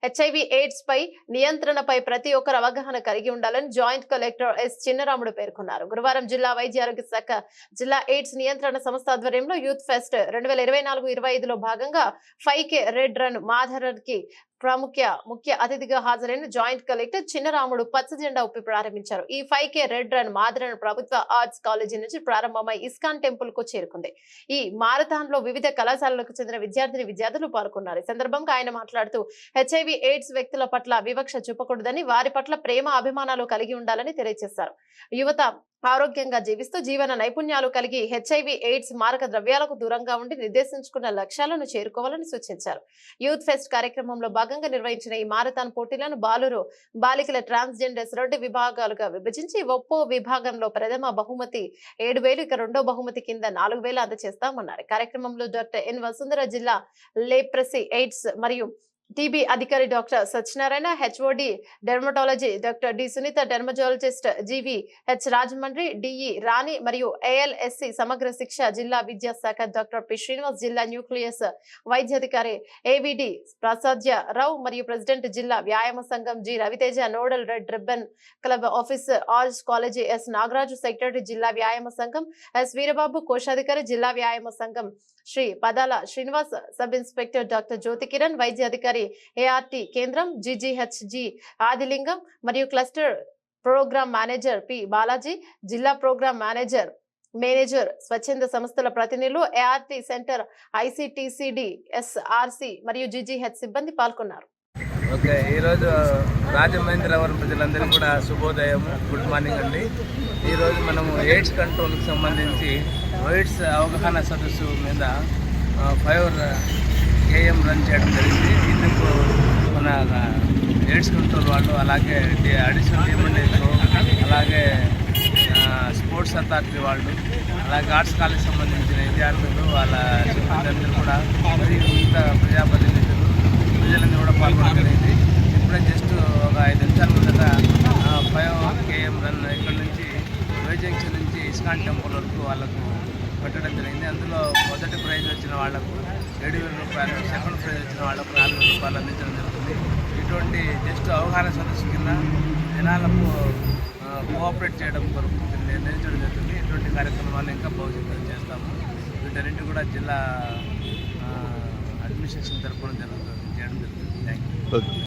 HIV AIDS పై నియంత్రణపై ప్రతి ఒక్కరు అవగాహన కలిగి ఉండాలని జాయింట్ కలెక్టర్ ఎస్ చిన్నరాముడు పేర్కొన్నారు. గురువారం జిల్లా వైద్య ఆరోగ్య శాఖ జిల్లా ఎయిడ్స్ నియంత్రణ సంస్థ ఆధ్వర్యంలో యూత్ ఫెస్ట్ 2024-25లో భాగంగా 5K రెడ్ రన్ మాధరన్కి ముఖ్య అతిథిగా హాజరైన జాయింట్ కలెక్టర్ చిన్నరాముడు పచ్చ జెండా ఊపి ప్రారంభించారు. ఈ 5K రెడ్ రన్ మాధరన్ ప్రభుత్వ ఆర్ట్స్ కాలేజీ నుంచి ప్రారంభమై ఇస్కాన్ టెంపుల్ కు చేరుకుంది. ఈ మారథాన్ లో వివిధ కళాశాలలకు చెందిన విద్యార్థులు పాల్గొన్నారు. ఈ సందర్భంగా ఆయన మాట్లాడుతూ హెచ్ఐవి ఎయిడ్స్ వ్యక్తుల పట్ల వివక్ష చూపకూడదని, వారి పట్ల ప్రేమ అభిమానాలు కలిగి ఉండాలని తెలియజేశారు. యువత ఆరోగ్యంగా జీవిస్తూ జీవన నైపుణ్యాలు కలిగి హెచ్ఐవి ఎయిడ్స్ మారక ద్రవ్యాలకు దూరంగా ఉండి నిర్దేశించుకున్న లక్ష్యాలను చేరుకోవాలని సూచించారు. యూత్ ఫెస్ట్ కార్యక్రమంలో భాగంగా నిర్వహించిన ఈ మారథాన్ పోటీలను బాలికల ట్రాన్స్జెండర్స్ 2 విభాగాలుగా విభజించి ఒప్పో విభాగంలో ప్రథమ బహుమతి 7,000, ఇక రెండో బహుమతి కింద 4,000 అందజేస్తామన్నారు. కార్యక్రమంలో డాక్టర్ ఎన్ వసుంధర, జిల్లా లేప్రసీ ఎయిడ్స్ మరియు టీబీ అధికారి doctor Satyanarayana, HOD dermatology doctor D Sunitha, dermatologist G V H Rajahmundry, D E Rani మరియు ఏఎల్ఎస్సి సమగ్ర శిక్ష జిల్లా విద్యాశాఖ డాక్టర్ పి శ్రీనివాస్, జిల్లా న్యూక్లియస్ వైద్యాధికారి ఏవిడి ప్రసాద్యరావు మరియు ప్రెసిడెంట్ జిల్లా వ్యాయామ సంఘం G Raviteja, nodal red ribbon club officer arts college S Nagaraju, secretary జిల్లా వ్యాయామ సంఘం ఎస్ వీరబాబు, కోశాధికారి జిల్లా వ్యాయామ సంఘం Shri Padala Srinivas, sub inspector doctor Jyothi Kiran, వైద్య అధికారి ఏఆర్టీ కేంద్రం జీజీహెచ్జి ఆదిలింగం మరియు cluster programme manager P Balaji, జిల్లా ప్రోగ్రామ్ మేనేజర్ స్వచ్ఛంద సంస్థల ప్రతినిధులు, ఏఆర్టీ సెంటర్, ఐసిటిసిడి, ఎస్ఆర్సి మరియు జీజీహెచ్ సిబ్బంది పాల్గొన్నారు. ఓకే, ఈరోజు రాజమహేంద్రవరం ప్రజలందరికీ కూడా శుభోదయం, గుడ్ మార్నింగ్ అండి. ఈరోజు మనము ఎయిడ్స్ కంట్రోల్కి సంబంధించి ఎయిడ్స్ అవగాహన సదస్సు మీద 5 AM రన్ చేయడం జరిగింది. ఇందుకు మన ఎయిడ్స్ కంట్రోల్ వాళ్ళు, అలాగే అడిషనల్ డిఎంఎన్ఏలు, అలాగే స్పోర్ట్స్ అథారిటీ వాళ్ళు, అలాగే ఆర్ట్స్ కాలేజ్ సంబంధించిన విద్యార్థులు, వాళ్ళ సిబ్బంది కూడా, మరియు మిగతా ప్రజాప్రతినిధులు, ప్రజలందరూ కూడా పాల్గొనడం జరిగింది. ఇప్పుడే జస్ట్ ఒక 5 నిమిషాల ముందట 5 AM రన్ ఇక్కడ నుంచి జంక్షన్ నుంచి ఇస్కాన్ టెంపుల్ వరకు వాళ్ళకు పెట్టడం జరిగింది. అందులో మొదటి ప్రైజ్ వచ్చిన వాళ్లకు 7,000 రూపాయలు, సెకండ్ ప్రైజ్ వచ్చిన వాళ్లకు 4,000 రూపాయలు అందించడం జరుగుతుంది. ఇటువంటి జస్ట్ అవగాహన సదస్సు కింద జనాలకు కోఆపరేట్ చేయడం కొరకు నిర్ణయించడం జరుగుతుంది. ఇటువంటి కార్యక్రమాలు ఇంకా భవిష్యత్తులో చేస్తాము. వీటన్నింటి కూడా జిల్లా అడ్మినిస్ట్రేషన్ తరఫున చేయడం జరుగుతుంది. Thank you.